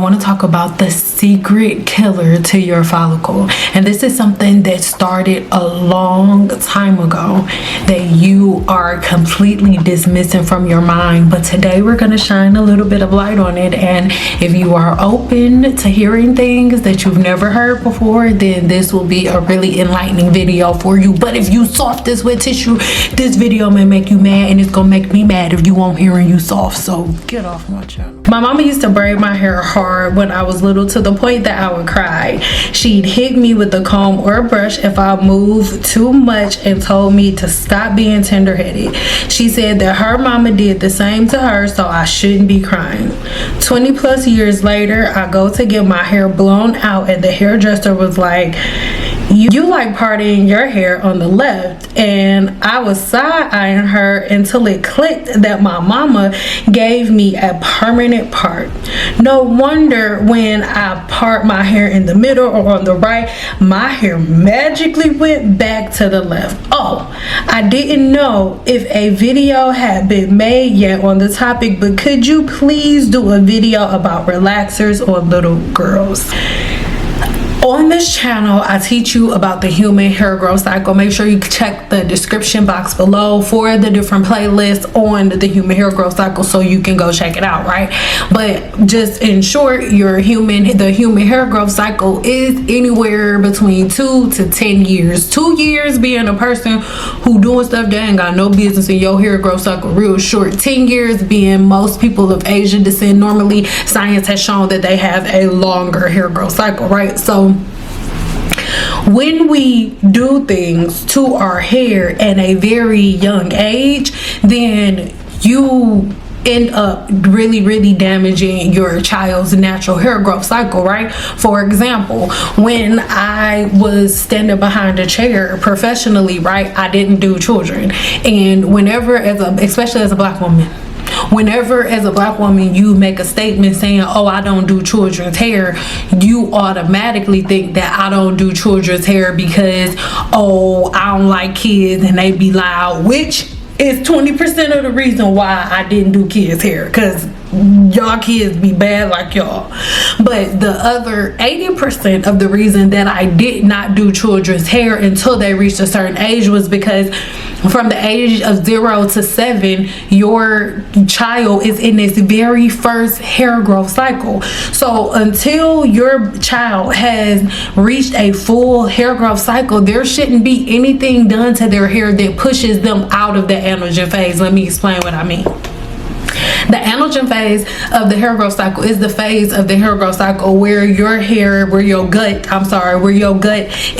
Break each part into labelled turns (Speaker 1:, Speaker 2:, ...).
Speaker 1: want to talk about the secret killer to your follicle. And this is something that started a long time ago that you are completely dismissing from your mind. But today we're going to shine a little bit of light on it. And if you are open to hearing things that you've never heard before, then this will be a really enlightening video for you. But if you soft as wet tissue, this video may make you mad, and it's going to make me mad if you won't hearing you soft. So get off my channel. My mama used to braid my hair hard when I was little, to the point that I would cry. She'd hit me with a comb or a brush if I moved too much and told me to stop being tender-headed. She said that her mama did the same to her, so I shouldn't be crying. 20 plus years later, I go to get my hair blown out, and the hairdresser was like, you like parting your hair on the left. And I was side-eyeing her until it clicked that my mama gave me a permanent part. No wonder when I part my hair in the middle or on the right, my hair magically went back to the left. Oh, I didn't know if a video had been made yet on the topic, but could you please do a video about relaxers on little girls? On this channel, I teach you about the human hair growth cycle. Make sure you check the description box below for the different playlists on the human hair growth cycle, so you can go check it out, right? But just in short, the human hair growth cycle is anywhere between 2 to 10 years. 2 years being a person who doing stuff that ain't got no business in your hair growth cycle, real short. 10 years being most people of Asian descent. Normally, science has shown that they have a longer hair growth cycle, right? So when we do things to our hair at a very young age, then you end up really damaging your child's natural hair growth cycle, right? For example, when I was standing behind a chair professionally, right, I didn't do children. And whenever, especially as a black woman, whenever as a black woman you make a statement saying, oh, I don't do children's hair, you automatically think that I don't do children's hair because, oh, I don't like kids and they be loud, which is 20% of the reason why I didn't do kids hair, because y'all kids be bad like y'all. But the other 80% of the reason that I did not do children's hair until they reached a certain age was because from the age of 0 to 7, your child is in its very first hair growth cycle. So until your child has reached a full hair growth cycle, there shouldn't be anything done to their hair that pushes them out of the androgen phase. Let me explain what I mean. The androgen phase of the hair growth cycle is the phase of the hair growth cycle where your gut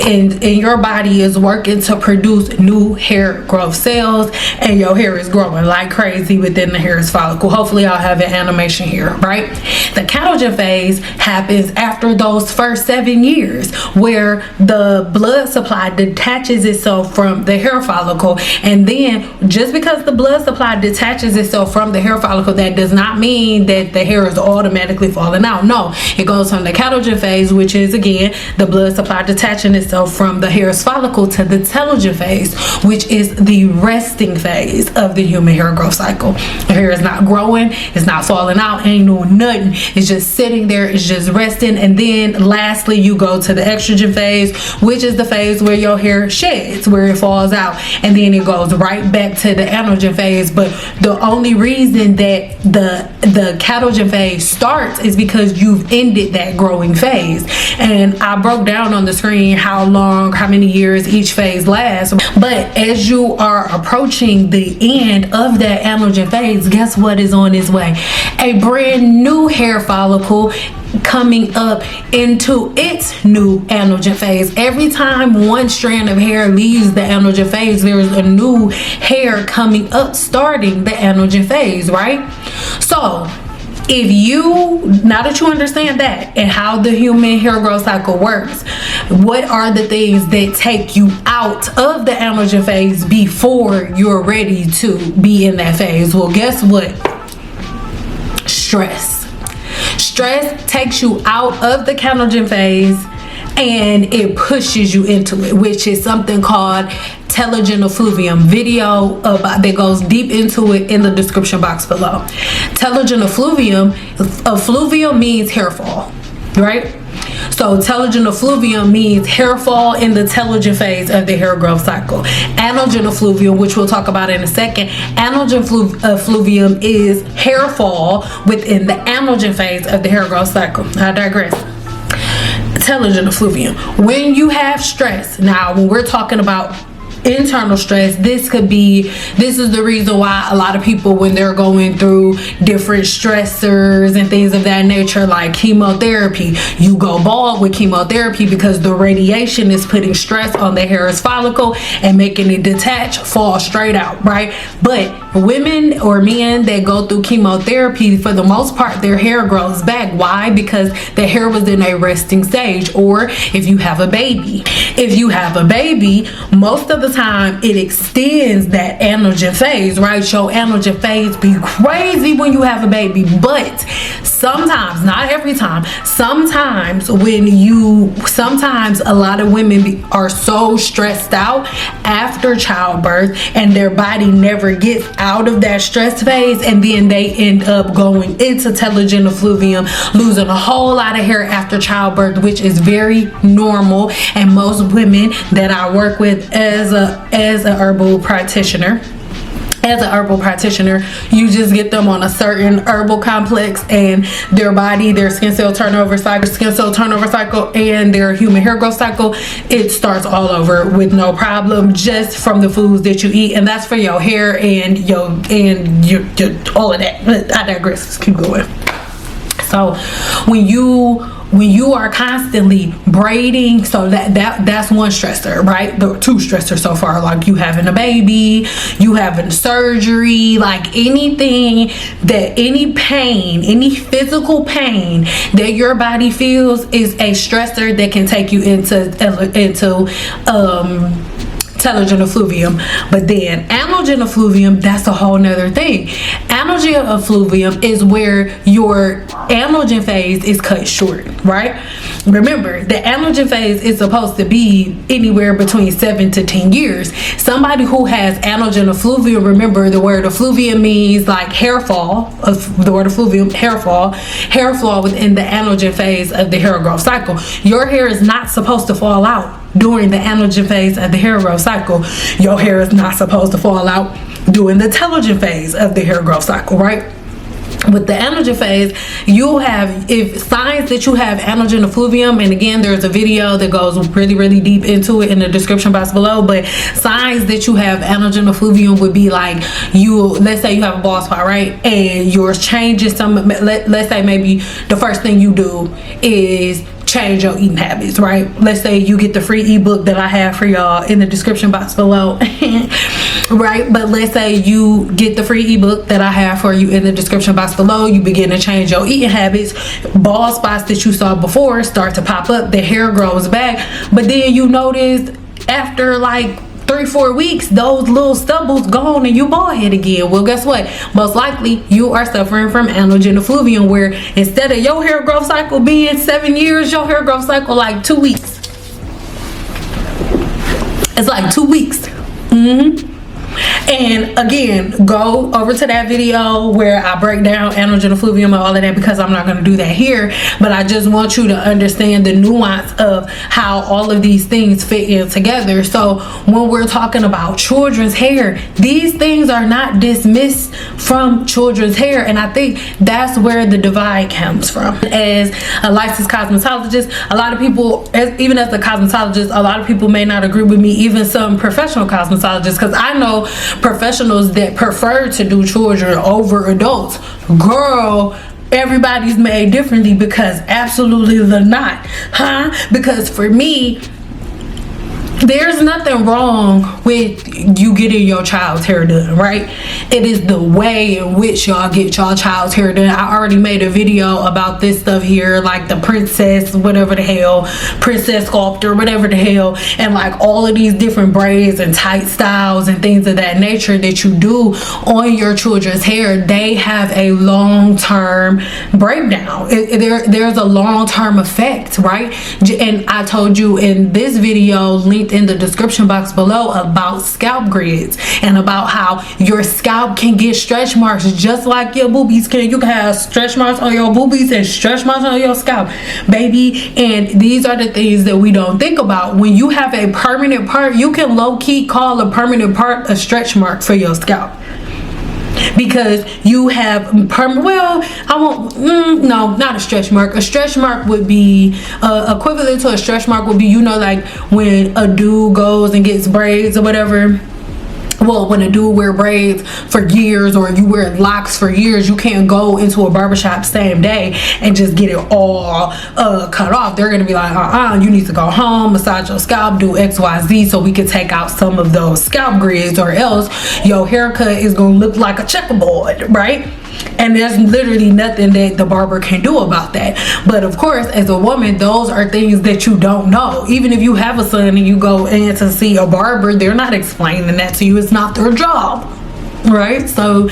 Speaker 1: and your body is working to produce new hair growth cells, and your hair is growing like crazy within the hair follicle. Hopefully I'll have an animation here, right? The catagen phase happens after those first 7 years, where the blood supply detaches itself from the hair follicle. And then just because the blood supply detaches itself from the hair follicle, that does not mean that the hair is automatically falling out. No, it goes from the catagen phase, which is again the blood supply detaching itself from the hair's follicle, to the telogen phase, which is the resting phase of the human hair growth cycle. The hair is not growing, it's not falling out, ain't doing nothing, it's just sitting there, it's just resting. And then lastly, you go to the estrogen phase, which is the phase where your hair sheds, where it falls out, and then it goes right back to the androgen phase. But the only reason that the catagen phase starts is because you've ended that growing phase. And I broke down on the screen how many years each phase lasts. But as you are approaching the end of that androgen phase, guess what is on its way? A brand new hair follicle coming up into its new androgen phase. Every time one strand of hair leaves the androgen phase, there is a new hair coming up starting the androgen phase, right? So now that you understand that and how the human hair growth cycle works, what are the things that take you out of the androgen phase before you're ready to be in that phase? Well, guess what? Stress. Stress takes you out of the catagen phase and it pushes you into it, which is something called telogen effluvium video about that goes deep into it in the description box below. Telogen effluvium, effluvium means hair fall, right? So telogen effluvium means hair fall in the telogen phase of the hair growth cycle. Anogen effluvium, which we'll talk about in a second, anogen effluvium is hair fall within the anogen phase of the hair growth cycle. I digress. Telogen effluvium. When you have stress, now when we're talking about internal stress, this is the reason why a lot of people, when they're going through different stressors and things of that nature, like chemotherapy, you go bald with chemotherapy because the radiation is putting stress on the hair's follicle and making it detach, fall straight out, right? But women or men that go through chemotherapy, for the most part, their hair grows back. Why? Because the hair was in a resting stage. Or if you have a baby, most of the time it extends that anogen phase, right? Your anogen phase be crazy when you have a baby, but sometimes, not every time, sometimes a lot of women are so stressed out after childbirth and their body never gets out of that stress phase, and then they end up going into telogen effluvium, losing a whole lot of hair after childbirth, which is very normal. And most women that I work with as a herbal practitioner, you just get them on a certain herbal complex, and their body, their skin cell turnover cycle, and their human hair growth cycle, it starts all over with no problem, just from the foods that you eat. And that's for your hair and your all of that. But I digress. Let's keep going. So when you are constantly braiding, so that's one stressor, right? The two stressors so far, like you having a baby, you having surgery, like anything that, any pain, any physical pain that your body feels is a stressor that can take you into telogen effluvium. But then anogen effluvium, that's a whole nother thing. Anogen effluvium is where your anogen phase is cut short, right? Remember, the anogen phase is supposed to be anywhere between 7 to 10 years. Somebody who has anogen effluvium, remember the word effluvium means like hair fall, the word effluvium, hair fall within the anogen phase of the hair growth cycle. Your hair is not supposed to fall out during the anogen phase of the hair growth cycle. Your hair is not supposed to fall out during the telogen phase of the hair growth cycle, right? With the anogen phase, you'll have, if signs that you have anogen effluvium, and again, there's a video that goes really deep into it in the description box below, but signs that you have anogen effluvium would be like, let's say you have a bald spot, right? And you're changing let's say maybe the first thing you do is change your eating habits, right? Let's say you get the free ebook that I have for y'all in the description box below, right? But let's say you get the free ebook that I have for you in the description box below. You begin to change your eating habits. Bald spots that you saw before start to pop up. The hair grows back. But then you notice after like 3-4 weeks, those little stubbles gone and you bald head again. Well, guess what? Most likely you are suffering from anogen effluvium, where instead of your hair growth cycle being 7 years, your hair growth cycle like 2 weeks. It's like 2 weeks. And again, go over to that video where I break down anogen effluvium and all of that, because I'm not going to do that here. But I just want you to understand the nuance of how all of these things fit in together. So when we're talking about children's hair, these things are not dismissed from children's hair. And I think that's where the divide comes from. As a licensed cosmetologist, a lot of people, even as a cosmetologist, a lot of people may not agree with me, even some professional cosmetologists, because I know professionals that prefer to do children over adults. Girl, everybody's made differently, because absolutely they're not, because for me, there's nothing wrong with you getting your child's hair done, right? It is the way in which y'all get y'all child's hair done. I already made a video about this stuff here, like the princess, whatever the hell, princess sculptor, whatever the hell, and like all of these different braids and tight styles and things of that nature that you do on your children's hair. They have a long-term breakdown. There's a long-term effect, right? And I told you in this video, linked linked in the description box below about scalp grids and about how your scalp can get stretch marks just like your boobies can. You can have stretch marks on your boobies and stretch marks on your scalp, baby. And these are the things that we don't think about. When you have a permanent part, you can low-key call a permanent part a stretch mark for your scalp, because you have well, I won't, no, not a stretch mark. A stretch mark would be equivalent to a stretch mark would be, you know, like when a dude goes and gets braids or whatever. Well, when a dude wear braids for years, or you wear locks for years, you can't go into a barbershop same day and just get it all cut off. They're gonna be like, you need to go home, massage your scalp, do XYZ so we can take out some of those scalp grids, or else your haircut is gonna look like a checkerboard, right? And there's literally nothing that the barber can do about that. But of course, as a woman, those are things that you don't know. Even if you have a son and you go in to see a barber, they're not explaining that to you. It's not their job, right? So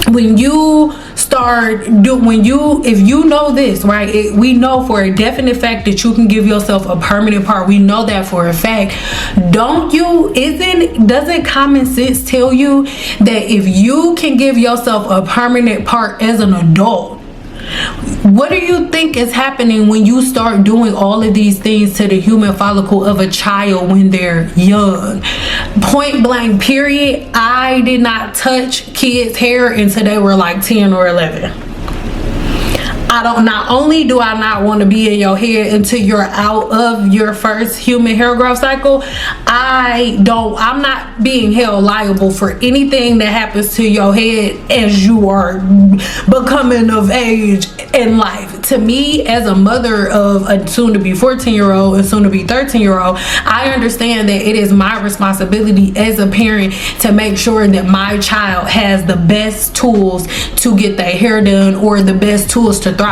Speaker 1: when you if you know this, right, we know for a definite fact that you can give yourself a permanent part. We know that for a fact. Doesn't common sense tell you that if you can give yourself a permanent part as an adult, what do you think is happening when you start doing all of these things to the human follicle of a child when they're young? Point blank period, I did not touch kids' hair until they were like 10 or 11. Not only do I not want to be in your hair until you're out of your first human hair growth cycle, I'm not being held liable for anything that happens to your head as you are becoming of age in life. To me, as a mother of a soon-to-be 14-year-old and soon-to-be 13-year-old, I understand that it is my responsibility as a parent to make sure that my child has the best tools to get their hair done, or the best tools to thrive.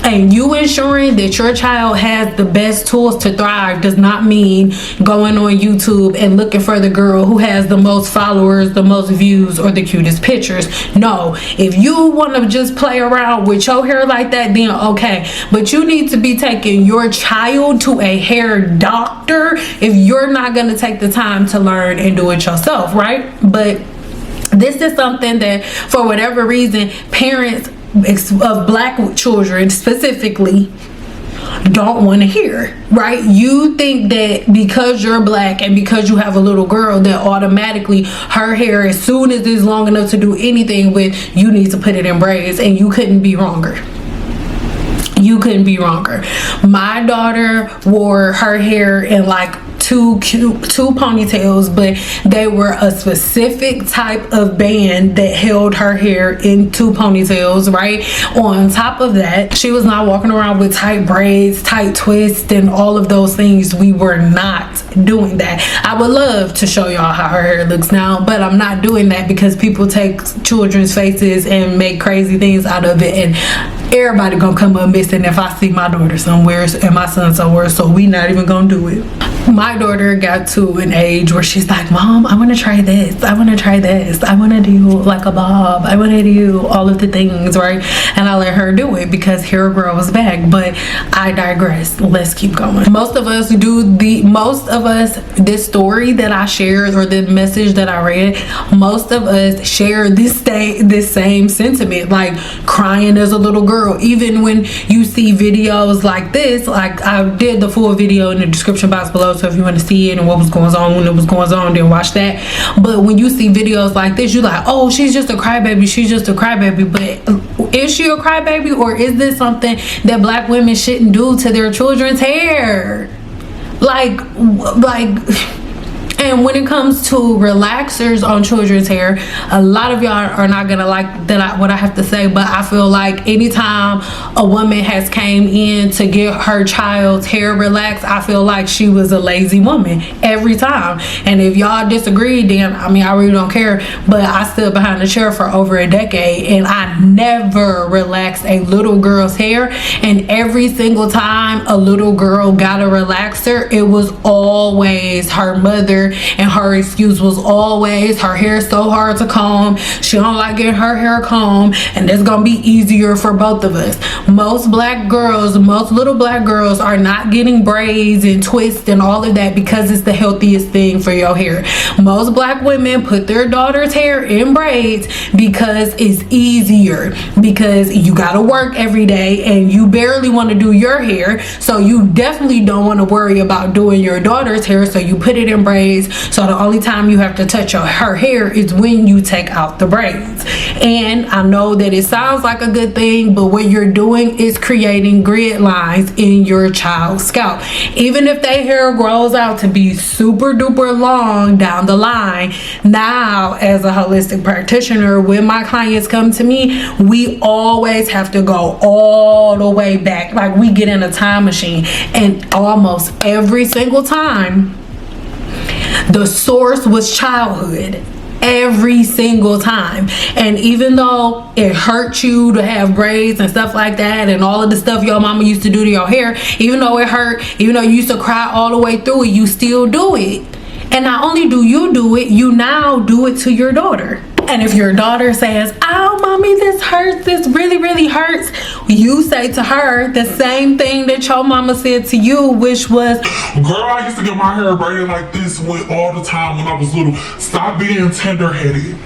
Speaker 1: And you ensuring that your child has the best tools to thrive does not mean going on YouTube and looking for the girl who has the most followers, the most views, or the cutest pictures. No, if you want to just play around with your hair like that, then okay, but you need to be taking your child to a hair doctor if you're not going to take the time to learn and do it yourself, right? But this is something that, for whatever reason, parents of black children specifically don't want to hear, right? You think that because you're black and because you have a little girl, that automatically her hair, as soon as it's long enough to do anything with, you need to put it in braids. And you couldn't be wronger. You couldn't be wronger. My daughter wore her hair in like two ponytails, but they were a specific type of band that held her hair in two ponytails, right? On top of that, she was not walking around with tight braids, tight twists, and all of those things. We were not doing that. I would love to show y'all how her hair looks now, but I'm not doing that because people take children's faces and make crazy things out of it, and everybody gonna come up missing if I see my daughter somewhere and my son somewhere, so we not even gonna do it. My daughter got to an age where she's like, Mom, I want to try this, I want to try this, I want to do like a bob, I want to do all of the things, right? And I let her do it because hair grows back. But I digress. Let's keep going. Most of us, this story that I shared, or the message that I read, most of us share this same sentiment, like crying as a little girl. Even when you see videos like this, like I did the full video in the description box below, so if you want to see it and what was going on when it was going on, then watch that. But when you see videos like this, you're like, oh, she's just a crybaby, she's just a crybaby. But is she a crybaby, or is this something that black women shouldn't do to their children's hair? Like And when it comes to relaxers on children's hair, a lot of y'all are not gonna like what I have to say, but I feel like anytime a woman has came in to get her child's hair relaxed, I feel like she was a lazy woman every time. And if y'all disagree, then I mean, I really don't care, but I stood behind the chair for over a decade and I never relaxed a little girl's hair. And every single time a little girl got a relaxer, it was always her mother and her excuse was always her hair is so hard to comb, she don't like getting her hair combed, and it's gonna be easier for both of us. Most black girls, most little black girls are not getting braids and twists and all of that because it's the healthiest thing for your hair. Most black women put their daughter's hair in braids because it's easier, because you gotta work every day and you barely want to do your hair, so you definitely don't want to worry about doing your daughter's hair, so you put it in braids, so the only time you have to touch her hair is when you take out the braids. And I know that it sounds like a good thing, but what you're doing is creating grid lines in your child's scalp. Even if their hair grows out to be super duper long down the line, now as a holistic practitioner, when my clients come to me, we always have to go all the way back. Like, we get in a time machine, and almost every single time the source was childhood. Every single time. And even though it hurt you to have braids and stuff like that, and all of the stuff your mama used to do to your hair, even though it hurt, even though you used to cry all the way through it, you still do it. And not only do you do it, you now do it to your daughter. And if your daughter says, "Oh, mommy, this hurts, this really, really hurts," you say to her the same thing that your mama said to you, which was,
Speaker 2: "Girl, I used to get my hair braided like this all the time when I was little. Stop being tender-headed."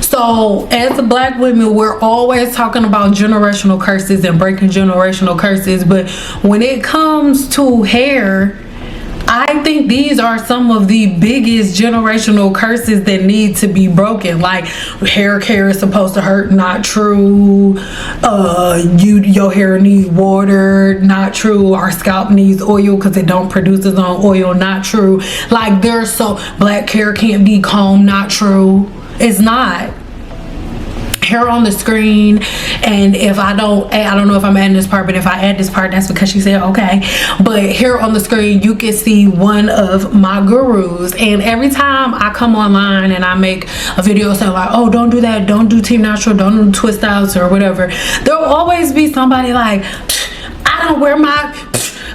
Speaker 1: So as black women, we're always talking about generational curses and breaking generational curses, but when it comes to hair, I think these are some of the biggest generational curses that need to be broken. Like, hair care is supposed to hurt, not true. Your hair needs water, not true. Our scalp needs oil because it don't produce its own oil, not true. Like, black hair can't be combed, not true. It's not. Hair on the screen, and if I don't know if I'm adding this part, but if I add this part, that's because she said okay. But hair on the screen, you can see one of my gurus, and every time I come online and I make a video saying like, "Oh, don't do that, don't do Team Natural, don't do twist outs or whatever," there'll always be somebody like, "I don't wear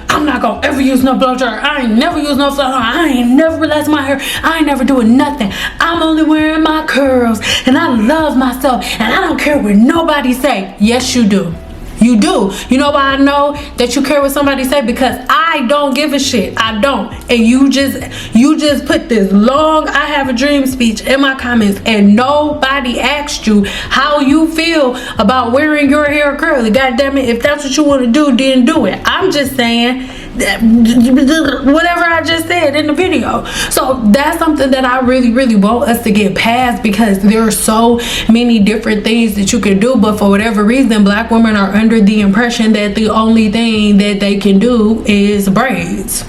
Speaker 1: I'm not gonna ever use no blow dryer. I ain't never use no flower. I ain't never relaxed my hair. I ain't never doing nothing. I'm only wearing my curls, and I love myself, and I don't care what nobody say." Yes, you do. You do. You know why I know that you care what somebody say? Because I don't give a shit. I don't. And you just put this long "I have a dream" speech in my comments, and nobody asked you how you feel about wearing your hair curly. God damn it, if that's what you want to do, then do it. I'm just saying that whatever I just said in the video. So that's something that I really, really want us to get past, because there are so many different things that you can do, but for whatever reason, black women are under the impression that the only thing that they can do is braids.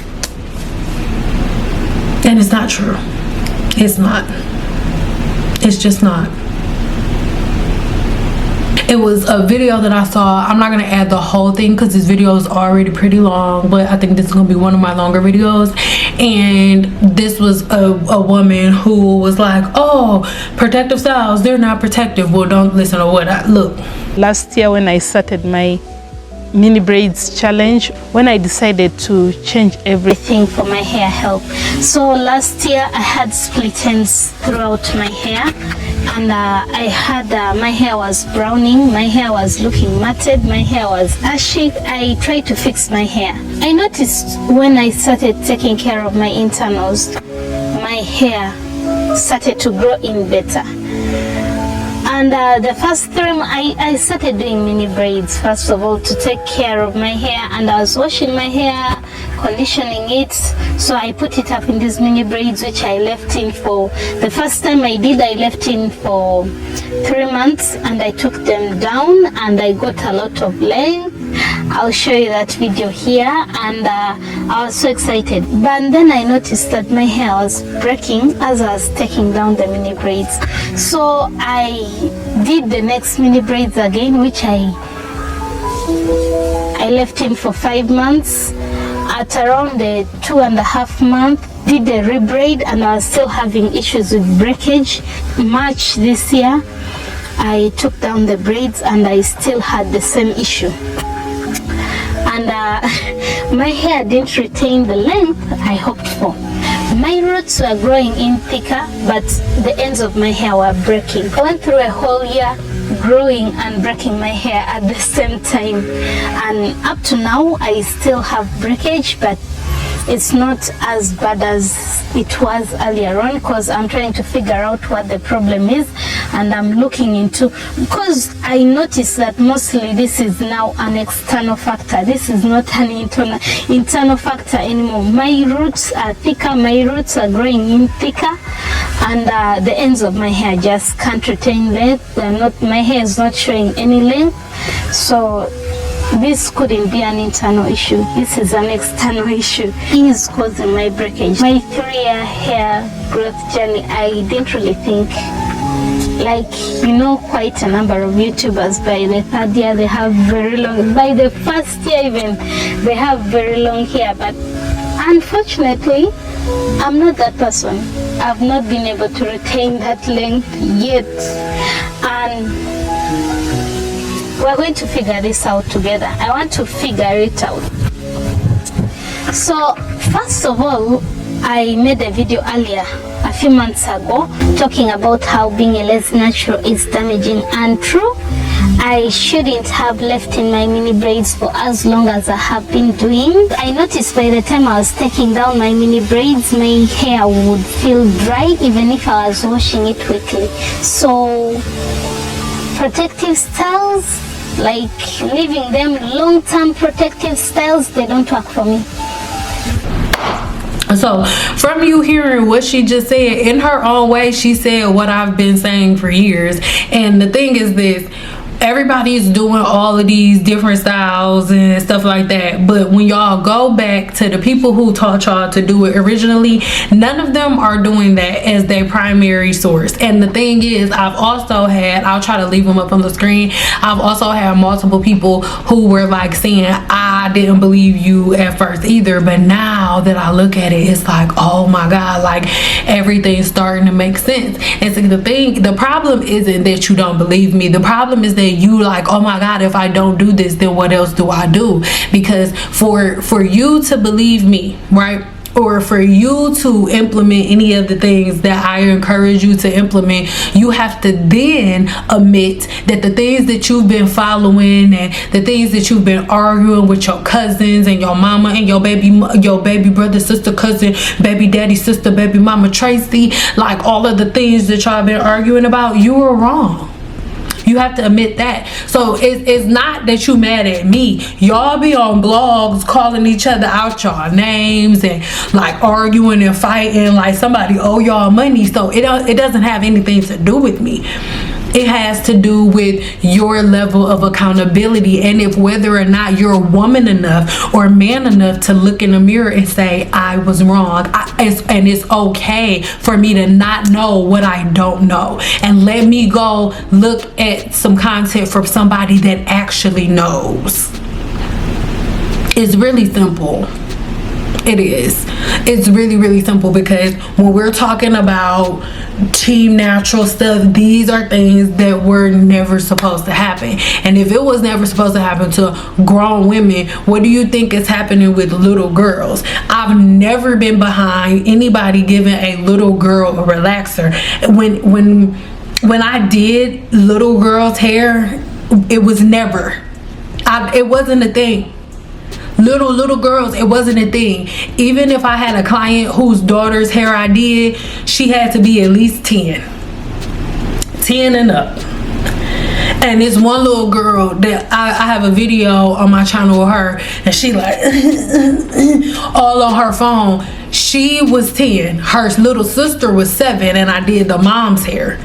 Speaker 1: And it's not true. It's not. It's just not. It was a video that I saw. I'm not going to add the whole thing because this video is already pretty long, but I think this is going to be one of my longer videos. And this was a woman who was like, "Oh, protective styles, they're not protective." Well, don't listen to what look.
Speaker 3: Last year when I started my mini braids challenge, when I decided to change everything
Speaker 4: for my hair help. So last year I had split ends throughout my hair, and I had my hair was browning, my hair was looking matted, my hair was ashy. I tried to fix my hair. I noticed when I started taking care of my internals, my hair started to grow in better. And the first time I started doing mini braids, first of all, to take care of my hair, and I was washing my hair, conditioning it. So I put it up in these mini braids, which I left in for, the first time I left in for 3 months, and I took them down and I got a lot of length. I'll show you that video here, and I was so excited. But then I noticed that my hair was breaking as I was taking down the mini braids. So I did the next mini braids again, which I left in for 5 months. At around the 2.5 months, did the rebraid, and I was still having issues with breakage. March this year, I took down the braids and I still had the same issue. And my hair didn't retain the length I hoped for. My roots were growing in thicker, but the ends of my hair were breaking. I went through a whole year growing and breaking my hair at the same time, and up to now I still have breakage, but it's not as bad as it was earlier on, because I'm trying to figure out what the problem is, and I'm looking into, because I noticed that mostly this is now an external factor. This is not an internal factor anymore. My roots are thicker, my roots are growing in thicker, and the ends of my hair just can't retain length. My hair is not showing any length, so this couldn't be an internal issue. This is an external issue. It is causing my breakage. My 3-year hair growth journey, I didn't really think, like, quite a number of YouTubers, by the 3rd year they have very long, by the 1st year even, they have very long hair, but unfortunately, I'm not that person. I've not been able to retain that length yet, and we're going to figure this out together. I want to figure it out. So first of all, I made a video earlier, a few months ago, talking about how being a less natural is damaging and true. I shouldn't have left in my mini braids for as long as I have been doing. I noticed by the time I was taking down my mini braids, my hair would feel dry even if I was washing it weekly. So protective styles, like leaving them long-term protective styles, they don't work for me.
Speaker 1: So from you hearing what she just said, in her own way, she said what I've been saying for years. And the thing is this: everybody's doing all of these different styles and stuff like that, but when y'all go back to the people who taught y'all to do it originally, none of them are doing that as their primary source. And the thing is, I've also had, I'll try to leave them up on the screen, I've also had multiple people who were like saying, I didn't believe you at first either, but now that I look at it, it's like, oh my god, like everything's starting to make sense. And so the problem isn't that you don't believe me. The problem is that you like, oh my god, if I don't do this, then what else do I do? Because for you to believe me, right, or for you to implement any of the things that I encourage you to implement, you have to then admit that the things that you've been following and the things that you've been arguing with your cousins and your mama and your baby brother, sister, cousin, baby daddy, sister, baby mama, Tracy, like all of the things that y'all been arguing about, you were wrong. You have to admit that. So it's not that you mad at me. Y'all be on blogs calling each other out y'all names and like arguing and fighting like somebody owe y'all money. So it doesn't have anything to do with me. It has to do with your level of accountability, and if whether or not you're woman enough or man enough to look in the mirror and say, I was wrong. And it's okay for me to not know what I don't know, and let me go look at some content from somebody that actually knows. It's really simple. It is. It's really, really simple, because when we're talking about team natural stuff, these are things that were never supposed to happen. And if it was never supposed to happen to grown women, what do you think is happening with little girls? I've never been behind anybody giving a little girl a relaxer. When I did little girls' hair, it was never. It wasn't a thing. Little girls, it wasn't a thing. Even if I had a client whose daughter's hair I did, she had to be at least 10 and up. And it's one little girl that I have a video on my channel with her, and she like all on her phone. She was 10, her little sister was 7, and I did the mom's hair.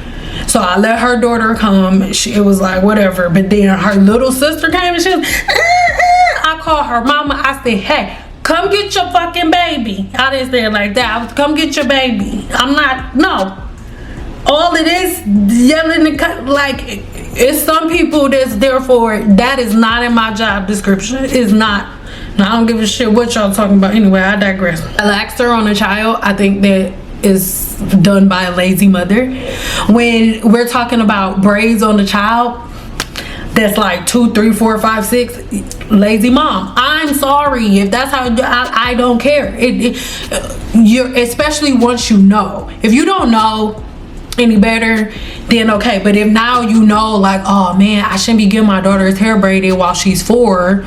Speaker 1: So I let her daughter come. It was like whatever, but then her little sister came and she was I called her mama. I said, hey, come get your fucking baby. I didn't say it like that. I was, come get your baby. I'm not, no. All of this yelling, like, it's some people that's there for it. That is not in my job description. It's not. I don't give a shit what y'all talking about. Anyway, I digress. Relaxer on a child, I think that is done by a lazy mother. When we're talking about braids on the child, that's like 2, 3, 4, 5, 6, lazy mom. I'm sorry if that's how I don't care. You're, especially once you know. If you don't know any better, then okay. But if now you know, like, oh man, I shouldn't be getting my daughter's hair braided while she's 4.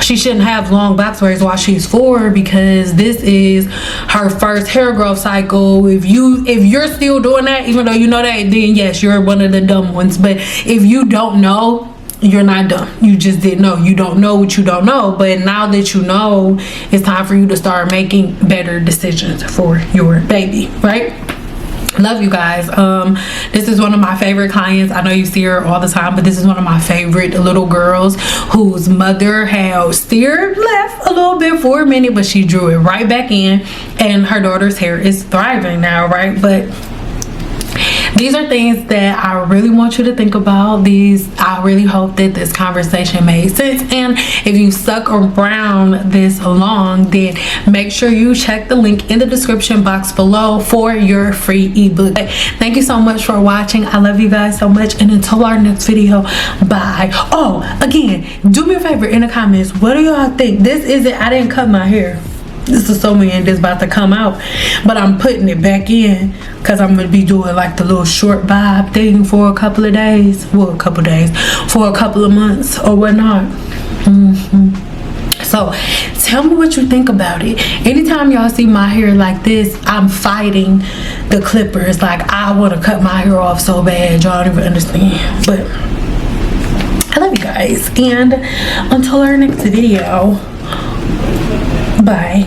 Speaker 1: She shouldn't have long box braids while she's 4 because this is her first hair growth cycle. If you're still doing that, even though you know that, then yes, you're one of the dumb ones. But if you don't know, you're not dumb. You just didn't know. You don't know what you don't know. But now that you know, it's time for you to start making better decisions for your baby, right? Love you guys. This is one of my favorite clients. I know you see her all the time, but this is one of my favorite little girls whose mother had steered left a little bit for a minute, but she drew it right back in, and her daughter's hair is thriving now, right? But these are things that I really want you to think about. I really hope that this conversation made sense. And if you stuck around this long, then make sure you check the link in the description box below for your free ebook. Thank you so much for watching. I love you guys so much. And until our next video, bye. Oh, again, do me a favor in the comments. What do y'all think? This isn't, I didn't cut my hair. This is something that's about to come out, but I'm putting it back in because I'm gonna be doing like the little short vibe thing for a couple of days. Well, a couple of days, for a couple of months or whatnot. So tell me what you think about it. Anytime y'all see my hair like this, I'm fighting the clippers. Like, I want to cut my hair off so bad, y'all don't even understand. But I love you guys, and until our next video, bye.